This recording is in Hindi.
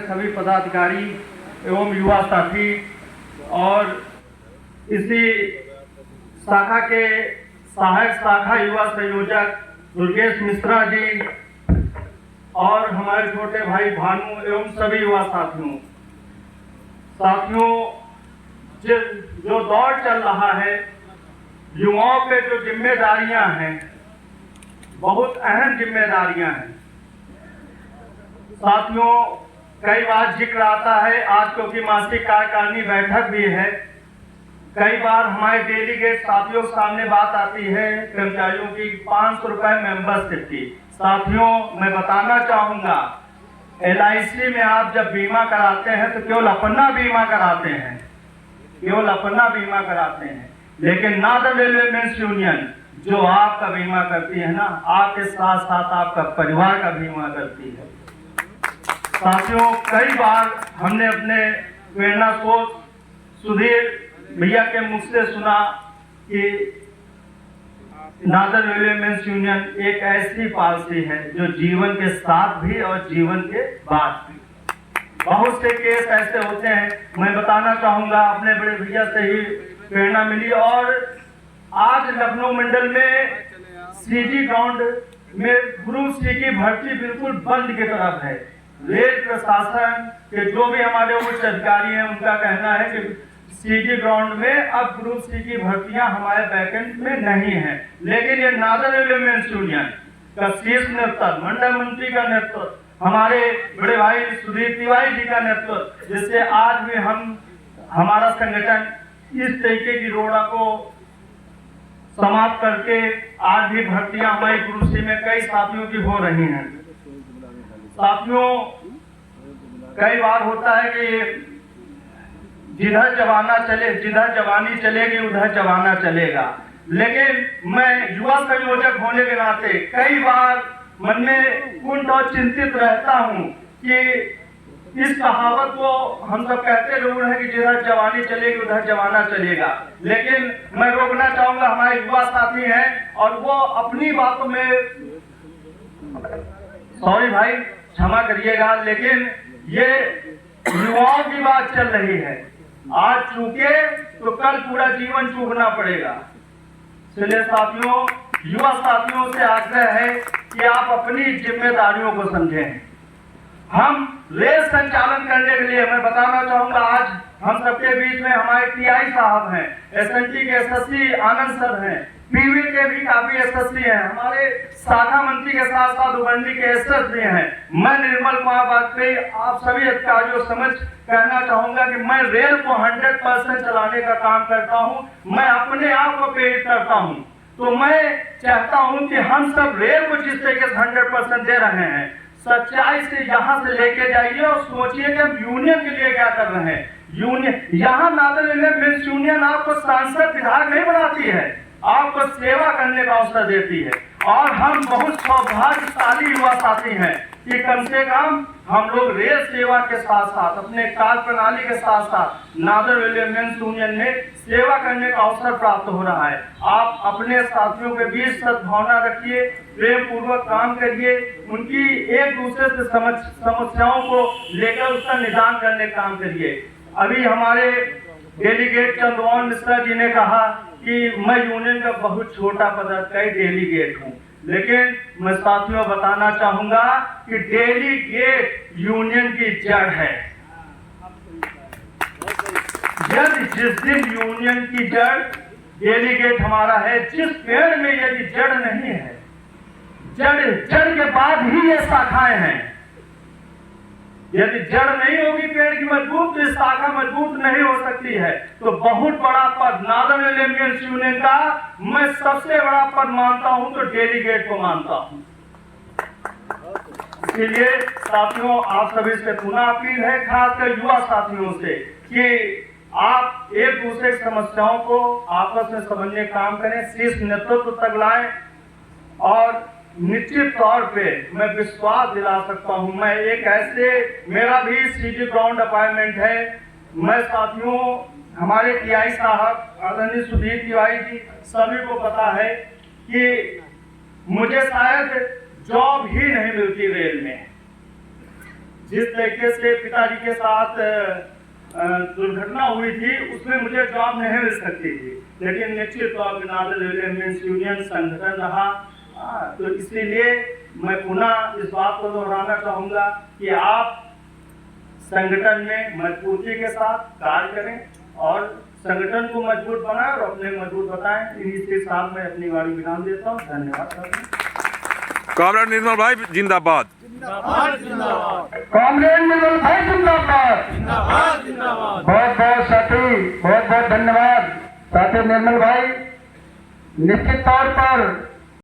सभी पदाधिकारी एवं युवा साथी और इसी शाखा के सहायक शाखा युवा संयोजक दुर्गेश मिश्रा जी और हमारे छोटे भाई भानु एवं सभी युवा साथियों जो दौर चल रहा है, युवाओं पे जो जिम्मेदारियां हैं, बहुत अहम जिम्मेदारियां हैं साथियों। कई बार जिक्र आता है, आज क्योंकि मासिक कार्यकारिणी बैठक भी है, कई बार हमारे डेलीगेट साथियों के सामने बात आती है कर्मचारियों की 500 रुपए मेंबरशिप की। साथियों, मैं बताना चाहूंगा, LIC में आप जब बीमा कराते हैं तो केवल अपना बीमा कराते हैं, केवल अपना बीमा कराते हैं, लेकिन नॉर्दर्न रेलवे मेंस यूनियन जो आपका बीमा करती है ना, आपके साथ साथ आपका परिवार का बीमा करती है। साथियों, कई बार हमने अपने प्रेरणा स्रोत सुधीर भैया के मुख से सुना कि नॉर्दर्न रेलवे मेंस यूनियन एक ऐसी पॉलिसी है जो जीवन के साथ भी और जीवन के बाद भी। बहुत से केस ऐसे होते हैं, मैं बताना चाहूंगा, अपने बड़े भैया से ही प्रेरणा मिली। और आज लखनऊ मंडल में CG ग्राउंड में ग्रुप C की भर्ती बिल्कुल बंद की तरफ है। रेल प्रशासन के जो भी हमारे उच्च अधिकारी हैं, उनका कहना है कि CG ग्राउंड में अब ग्रुप C की भर्तियां हमारे वैकेंट में नहीं है। लेकिन ये नॉर्दर्न रेलवे मेंस यूनियन का शीर्ष नेतृत्व, मंडल मंत्री का नेतृत्व, हमारे बड़े भाई सुधीर तिवारी जी का नेतृत्व, जिससे आज भी हमारा संगठन इस तरीके की रोड़ा को समाप्त करके आज भी भर्तियां हमारी ग्रुप C में कई साथियों की हो रही हैं। साथियों, कई बार होता है कि जिधर जवानी चलेगी उधर जमाना चलेगा, लेकिन मैं युवा संयोजक होने के नाते कई बार मन में कुंठ और चिंतित रहता हूं कि इस कहावत को हम सब कहते जरूर है कि जिधर जवानी चलेगी उधर जमाना चलेगा, लेकिन मैं रोकना चाहूंगा, हमारे युवा साथी हैं और वो अपनी बातों में, सॉरी भाई क्षमा करिएगा, लेकिन ये युवाओं की बात चल रही है। आज चूके तो कल पूरा जीवन चूकना पड़ेगा। इसलिए साथियों, युवा साथियों से आग्रह है कि आप अपनी जिम्मेदारियों को समझें। हम रेल संचालन करने के लिए, मैं बताना चाहूंगा, आज हम सबके बीच में हमारे TI साहब हैं, SNT के SSC आनंद सर हैं, PV के भी काफी SSC हैं, हमारे शाखा मंत्री के साथ साथ उबंडी के SS भी हैं। मैं निर्मल कुमार वाजपेयी आप सभी अधिकारियों समझ कहना चाहूंगा कि मैं रेल को 100% चलाने का काम करता हूं। मैं अपने आप को प्रेरित करता हूं, तो मैं चाहता हूं कि हम सब रेल को जिस तरीके से 100% दे रहे हैं, सच्चाई से यहाँ से लेके जाइए और सोचिए कि हम यूनियन के लिए क्या कर रहे हैं। यूनियन यहाँ नॉर्दर्न रेलवे मेंस यूनियन आपको सांसद विधायक नहीं बनाती है, आपको सेवा करने का अवसर देती है। और हम बहुत सौभाग्यशाली युवा साथी हैं कि कम से कम हम लोग रेल सेवा के साथ साथ अपने कार्य प्रणाली के साथ साथ नॉर्दर्न रेलवे मेंस यूनियन में सेवा करने का अवसर प्राप्त हो रहा है। आप अपने साथियों के बीच सद्भावना रखिए, प्रेम पूर्वक काम करिए, उनकी एक दूसरे से समस्याओं को लेकर उसका निदान करने का काम करिए। अभी हमारे डेलीगेट चंद्रमोहन मिश्रा जी ने कहा कि मैं यूनियन का बहुत छोटा पदाधिकारी डेलीगेट हूँ, लेकिन मैं साथियों बताना चाहूंगा कि डेलीगेट यूनियन की जड़ है। जिस दिन यूनियन की जड़ डेलीगेट हमारा है, जिस पेड़ में यदि जड़ नहीं है, जड़ के बाद ही ये शाखाएं हैं। यदि जड़ नहीं होगी पेड़ की मजबूत, तो शाखा मजबूत नहीं हो सकती है। तो बहुत बड़ा पद नॉर्दर्न रेलवे मेंस यूनियन का मैं सबसे बड़ा पद मानता हूं तो डेलीगेट को मानता हूं। इसलिए साथियों, आप सभी से पुनः अपील है, खासकर युवा साथियों से, कि आप एक दूसरे की समस्याओं को आपस में समझने काम करें, शीर्ष नेतृत्व तक लाएं। और निश्चित तौर पे मैं विश्वास दिला सकता हूं, मैं एक ऐसे, मेरा भी CG ग्राउंड अपॉइंटमेंट है। मैं साथियों, हमारे TI साहब आदरणीय सुधीर तिवारी जी सभी को पता है कि मुझे शायद जॉब ही नहीं मिलती रेल में। जिस तरीके से पिताजी के साथ दुर्घटना हुई थी उसमें मुझे जॉब नहीं मिल सकती थी, लेकिन निश्चित तौर पर नादर विमेंस यूनियन संगठन रहा। तो इसीलिए मैं पुनः इस बात को दोहराना चाहूँगा कि आप संगठन में मजबूती के साथ कार्य करें और संगठन को मजबूत बनाएं और अपने मजबूत बताएं। इसके साथ मैं अपनी वाणी विराम देता हूँ। धन्यवाद। कॉमरेड निर्मल भाई जिंदाबाद। कॉमरेड निर्मल भाई जिंदाबाद। बहुत बहुत साथी, बहुत बहुत धन्यवाद साथी निर्मल भाई। निश्चित तौर पर